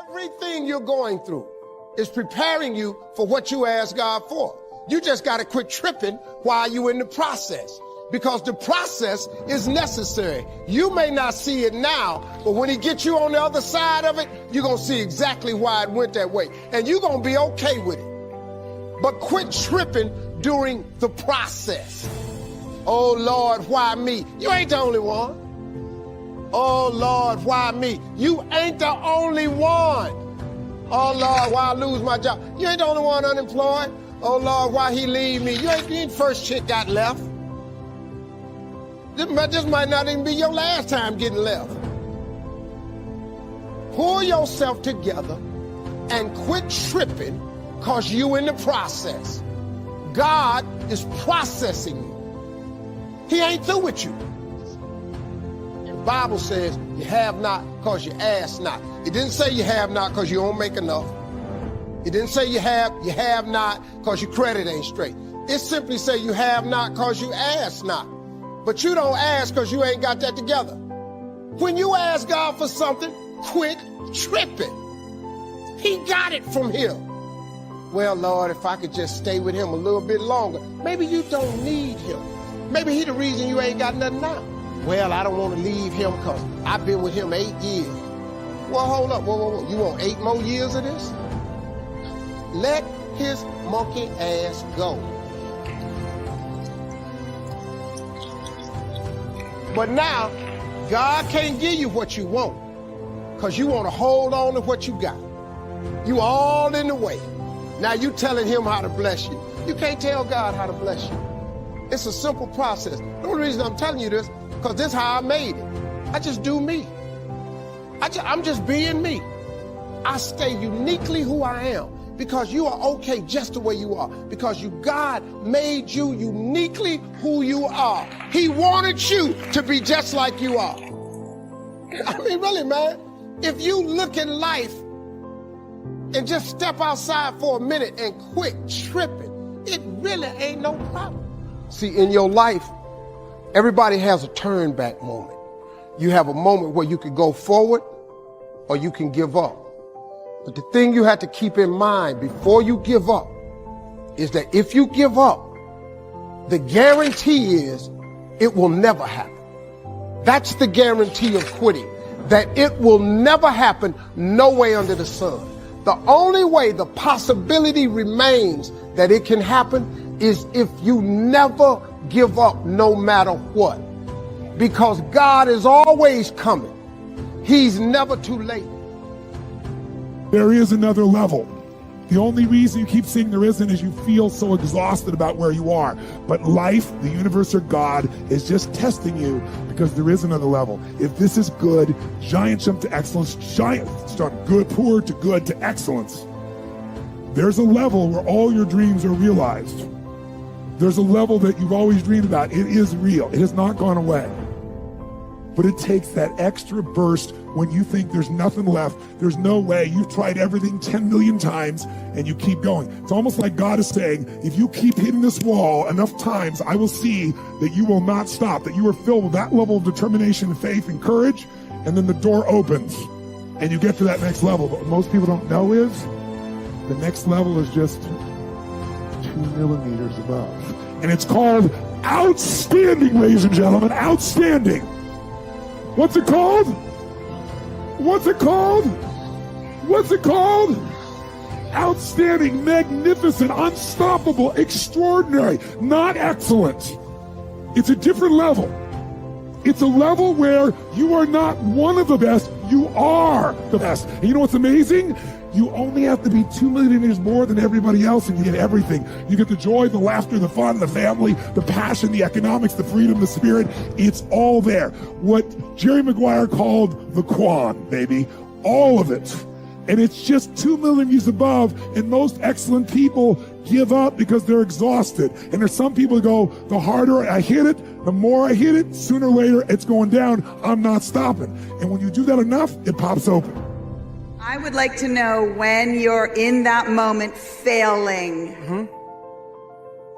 Everything you're going through is preparing you for what you ask God for. You just got to quit tripping while you're in the process, because the process is necessary. You may not see it now, but when he gets you on the other side of it, you're going to see exactly why it went that way. And you're going to be okay with it. But quit tripping during the process. Oh, Lord, why me? You ain't the only one. Oh, Lord, why me? You ain't the only one. Oh, Lord, why I lose my job? You ain't the only one unemployed. Oh, Lord, why he leave me? You ain't first chick got left. This might not even be your last time getting left. Pull yourself together and quit tripping, because you in the process. God is processing you. He ain't through with you. The Bible says you have not because you ask not. It didn't say you have not because you don't make enough. It didn't say you have not because your credit ain't straight. It simply say you have not because you ask not. But you don't ask because you ain't got that together. When you ask God for something, quit tripping. He got it from him. Well, Lord, if I could just stay with him a little bit longer. Maybe you don't need him. Maybe he the reason you ain't got nothing now. Well, I don't want to leave him because I've been with him 8 years. Well, hold up. Whoa. You want 8 more years of this? Let his monkey ass go. But now, God can't give you what you want, because you want to hold on to what you got. You all in the way. Now you telling him how to bless you. You can't tell God how to bless you. It's a simple process. The only reason I'm telling you this, because this is how I made it. I just do me. I'm just being me. I stay uniquely who I am, because you are okay just the way you are, because God made you uniquely who you are. He wanted you to be just like you are. I mean, really, man, if you look at life and just step outside for a minute and quit tripping, it really ain't no problem. See, in your life, everybody has a turn back moment. You have a moment where you can go forward or you can give up. But the thing you have to keep in mind before you give up is that if you give up, the guarantee is it will never happen. That's the guarantee of quitting, that it will never happen, no way under the sun. The only way the possibility remains that it can happen is if you never give up, no matter what. Because God is always coming. He's never too late. There is another level. The only reason you keep saying there isn't is you feel so exhausted about where you are. But life, the universe, or God is just testing you, because there is another level. If this is good, giant jump to excellence, giant start good, poor to good to excellence. There's a level where all your dreams are realized. There's a level that you've always dreamed about. It is real. It has not gone away. But it takes that extra burst when you think there's nothing left, there's no way, you've tried everything 10 million times, and you keep going. It's almost like God is saying, if you keep hitting this wall enough times, I will see that you will not stop, that you are filled with that level of determination, faith, and courage, and then the door opens, and you get to that next level. But what most people don't know is, the next level is just 2 millimeters above. And it's called outstanding, ladies and gentlemen, outstanding. What's it called? What's it called? What's it called? Outstanding, magnificent, unstoppable, extraordinary, not excellent. It's a different level. It's a level where you are not one of the best, you are the best. And you know what's amazing? You only have to be 2 millimeters more than everybody else, and you get everything. You get the joy, the laughter, the fun, the family, the passion, the economics, the freedom, the spirit. It's all there. What Jerry Maguire called the Quan, baby. All of it. And it's just 2 millimeters above, and most excellent people give up because they're exhausted. And there's some people who go, the harder I hit it, the more I hit it, sooner or later it's going down. I'm not stopping. And when you do that enough, it pops open. I would like to know, when you're in that moment failing,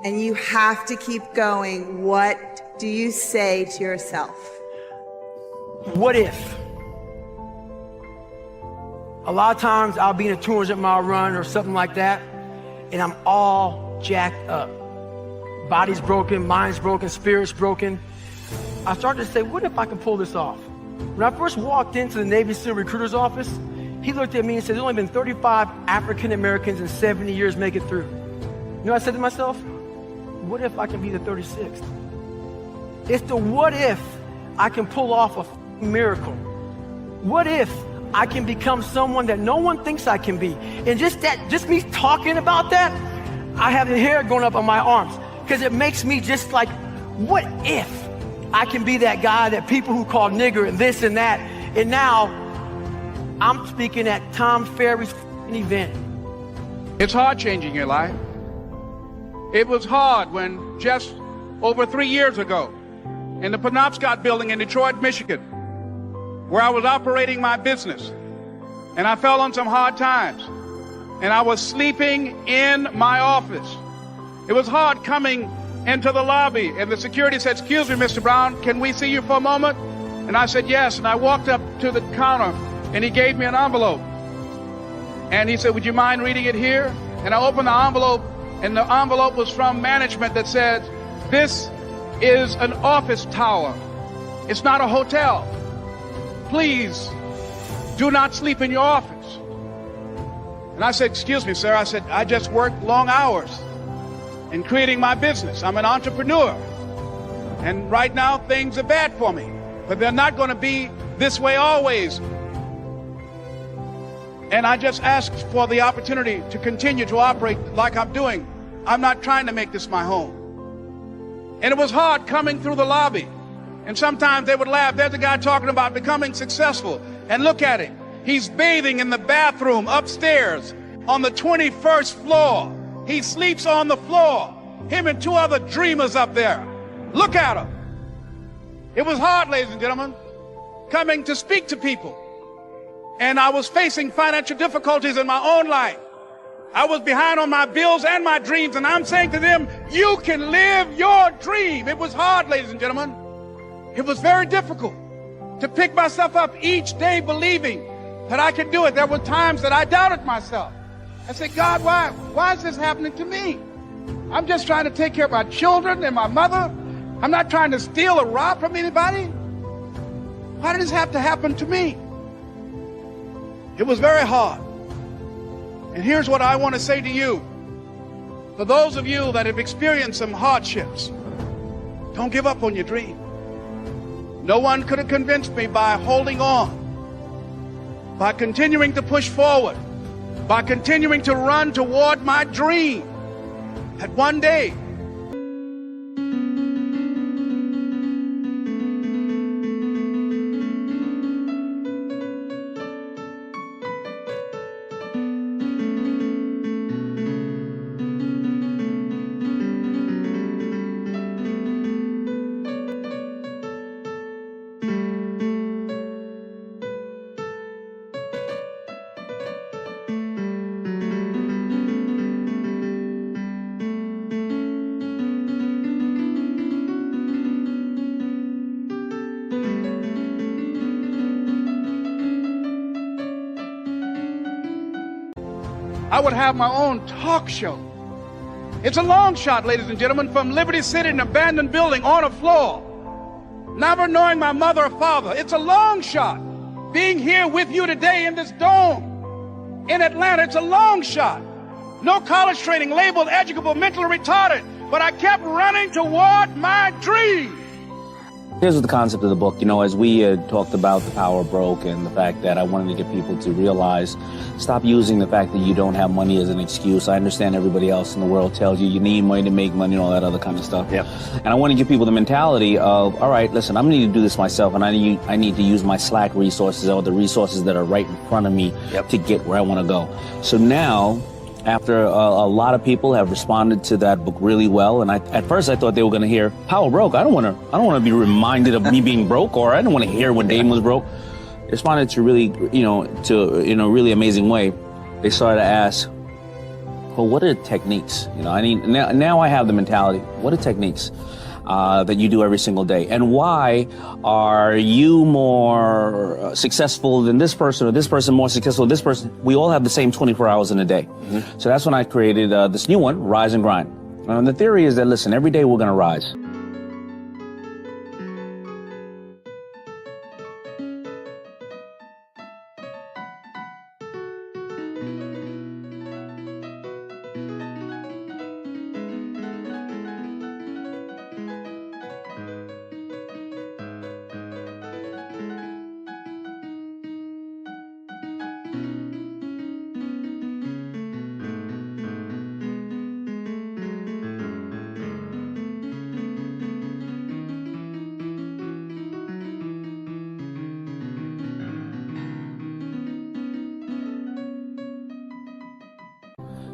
and you have to keep going, what do you say to yourself? What if? A lot of times I'll be in a 200-mile run or something like that, and I'm all jacked up. Body's broken, mind's broken, spirit's broken. I started to say, what if I can pull this off? When I first walked into the Navy SEAL recruiter's office, he looked at me and said, there's only been 35 African Americans in 70 years make it through. You know what I said to myself? What if I can be the 36th? It's the what if I can pull off a miracle. What if I can become someone that no one thinks I can be? And just me talking about that, I have the hair going up on my arms because it makes me just like, what if I can be that guy that people who call nigger and this and that, and now I'm speaking at Tom Ferry's event. It's hard changing your life. It was hard when just over 3 years ago in the Penobscot building in Detroit, Michigan, where I was operating my business, and I fell on some hard times, and I was sleeping in my office. It was hard coming into the lobby, and the security said, excuse me, Mr. Brown, can we see you for a moment? And I said, yes, and I walked up to the counter, and he gave me an envelope. And he said, would you mind reading it here? And I opened the envelope, and the envelope was from management that said, this is an office tower. It's not a hotel. Please do not sleep in your office. And I said, excuse me, sir. I said, I just worked long hours in creating my business. I'm an entrepreneur. And right now things are bad for me, but they're not going to be this way always. And I just asked for the opportunity to continue to operate like I'm doing. I'm not trying to make this my home. And it was hard coming through the lobby. And sometimes they would laugh. There's a guy talking about becoming successful. And look at him. He's bathing in the bathroom upstairs on the 21st floor. He sleeps on the floor. Him and 2 other dreamers up there. Look at him. It was hard, ladies and gentlemen, coming to speak to people. And I was facing financial difficulties in my own life. I was behind on my bills and my dreams, and I'm saying to them, you can live your dream. It was hard, ladies and gentlemen. It was very difficult to pick myself up each day believing that I could do it. There were times that I doubted myself. I said, God, why is this happening to me? I'm just trying to take care of my children and my mother. I'm not trying to steal or rob from anybody. Why did this have to happen to me? It was very hard. And here's what I want to say to you. For those of you that have experienced some hardships, don't give up on your dream. No one could have convinced me by holding on, by continuing to push forward, by continuing to run toward my dream, that one day I would have my own talk show. It's a long shot, ladies and gentlemen, from Liberty City, an abandoned building on a floor, never knowing my mother or father. It's a long shot. Being here with you today in this dome in Atlanta, it's a long shot. No college training, labeled educable, mentally retarded, but I kept running toward my dream. Here's the concept of the book. You know, as we talked about the power broke and the fact that I wanted to get people to realize, stop using the fact that you don't have money as an excuse. I understand everybody else in the world tells you you need money to make money and all that other kind of stuff. Yep. And I want to give people the mentality of, all right, listen, I'm going to need to do this myself, and I need to use my Slack resources or the resources that are right in front of me to get where I want to go. So now, after a lot of people have responded to that book really well, and at first I thought they were going to hear power broke. I don't want to be reminded of me being broke, or I don't want to hear when Dame was broke. They responded to really, in a really amazing way. They started to ask, well, what are the techniques? Now I have the mentality. What are techniques? that you do every single day? And why are you more successful than this person, or this person more successful than this person? We all have the same 24 hours in a day. So that's when I created this new one, Rise and Grind. And the theory is that, listen, every day we're going to rise.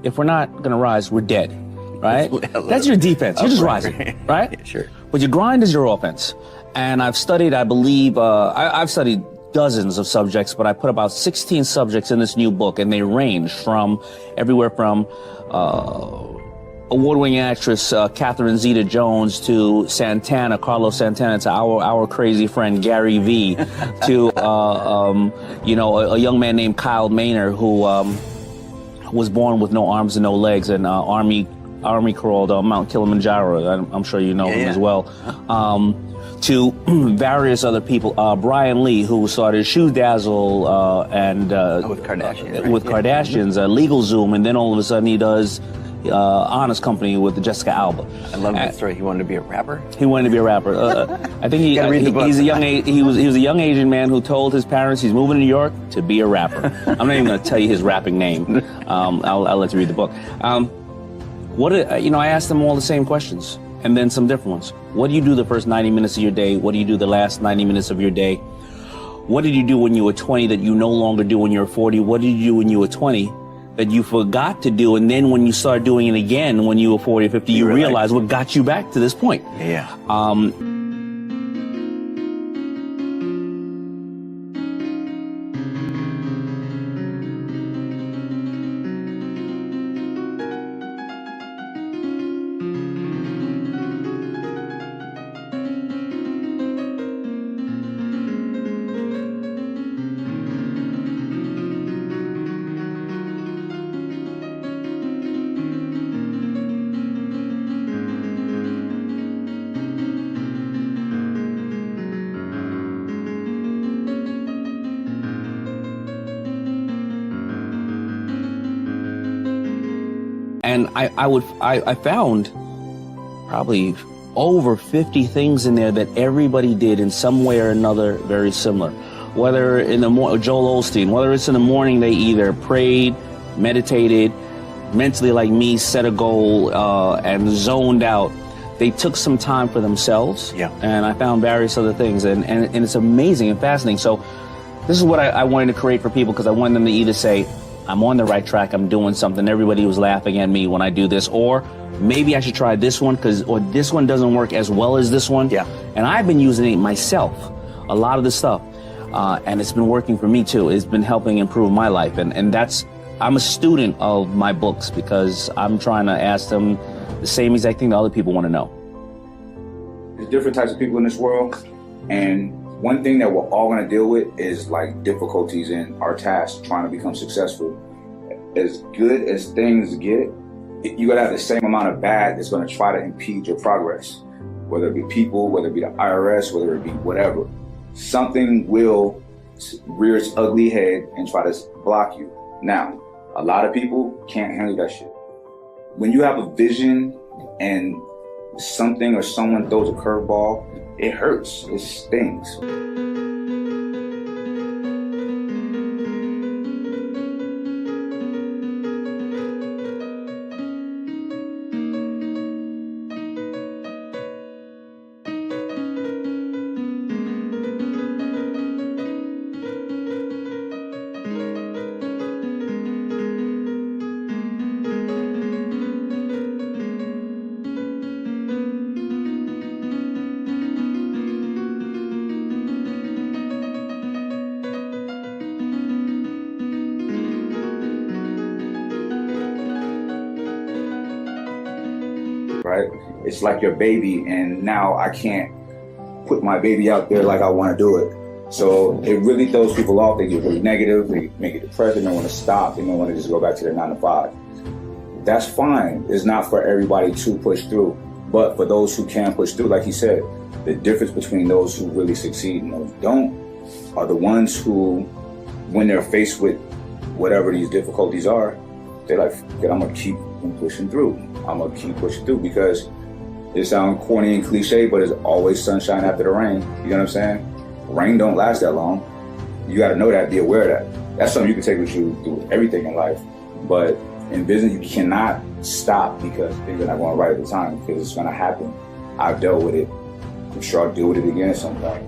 If we're not going to rise, we're dead, right? That's your defense. You're just rising, right? Sure. But your grind is your offense. And I've studied, I believe, I've studied dozens of subjects, but I put about 16 subjects in this new book, and they range from everywhere from award-winning actress Catherine Zeta-Jones to Carlos Santana, to our crazy friend Gary Vee, to a young man named Kyle Maynard who was born with no arms and no legs, and army crawled Mount Kilimanjaro. I'm sure you know him as well. To various other people, Brian Lee, who started Shoe Dazzle and with Kardashians, with Kardashians, LegalZoom, and then all of a sudden he does Honest Company with Jessica Alba. I love that story. He wanted to be a rapper. He wanted to be a rapper. I think he's a young he was a young Asian man who told his parents he's moving to New York to be a rapper. I'm not even going to tell you his rapping name. I'll let you read the book. I asked them all the same questions, and then some different ones. What do you do the first 90 minutes of your day? What do you do the last 90 minutes of your day? What did you do when you were 20 that you no longer do when you're 40? What did you do when you were 20 that you forgot to do, and then when you start doing it again when you were 40 or 50, you realize what got you back to this point? Yeah. And I found probably over 50 things in there that everybody did in some way or another very similar. Whether in the Joel Osteen, whether it's in the morning, they either prayed, meditated, mentally like me, set a goal, and zoned out. They took some time for themselves. Yeah. And I found various other things, and it's amazing and fascinating. So this is what I wanted to create for people, because I wanted them to either say, I'm on the right track, I'm doing something, everybody was laughing at me when I do this, or maybe I should try this one, or this one doesn't work as well as this one. Yeah. And I've been using it myself, a lot of this stuff, and it's been working for me too. It's been helping improve my life, and I'm a student of my books, because I'm trying to ask them the same exact thing that other people want to know. There's different types of people in this world, and one thing that we're all going to deal with is like difficulties in our tasks, trying to become successful. As good as things get, you got to have the same amount of bad that's going to try to impede your progress. Whether it be people, whether it be the IRS, whether it be whatever. Something will rear its ugly head and try to block you. Now, a lot of people can't handle that shit. When you have a vision and something or someone throws a curveball, it hurts, it stings. right? It's like your baby, and now I can't put my baby out there like I want to do it. So it really throws people off. They get really negative, they make it depressed, they don't want to stop, they don't want to just go back to their 9 to 5. That's fine. It's not for everybody to push through, but for those who can push through, like he said, the difference between those who really succeed and those who don't are the ones who, when they're faced with whatever these difficulties are, they're like, I'm gonna keep pushing through. I'm gonna keep pushing through, because it sounds corny and cliche, but it's always sunshine after the rain. You know what I'm saying? Rain don't last that long. You got to know that, be aware of that. That's something you can take with you through everything in life. But in business, you cannot stop because things are not going right at the time, because it's going to happen. I've dealt with it. I'm sure I'll deal with it again at some point.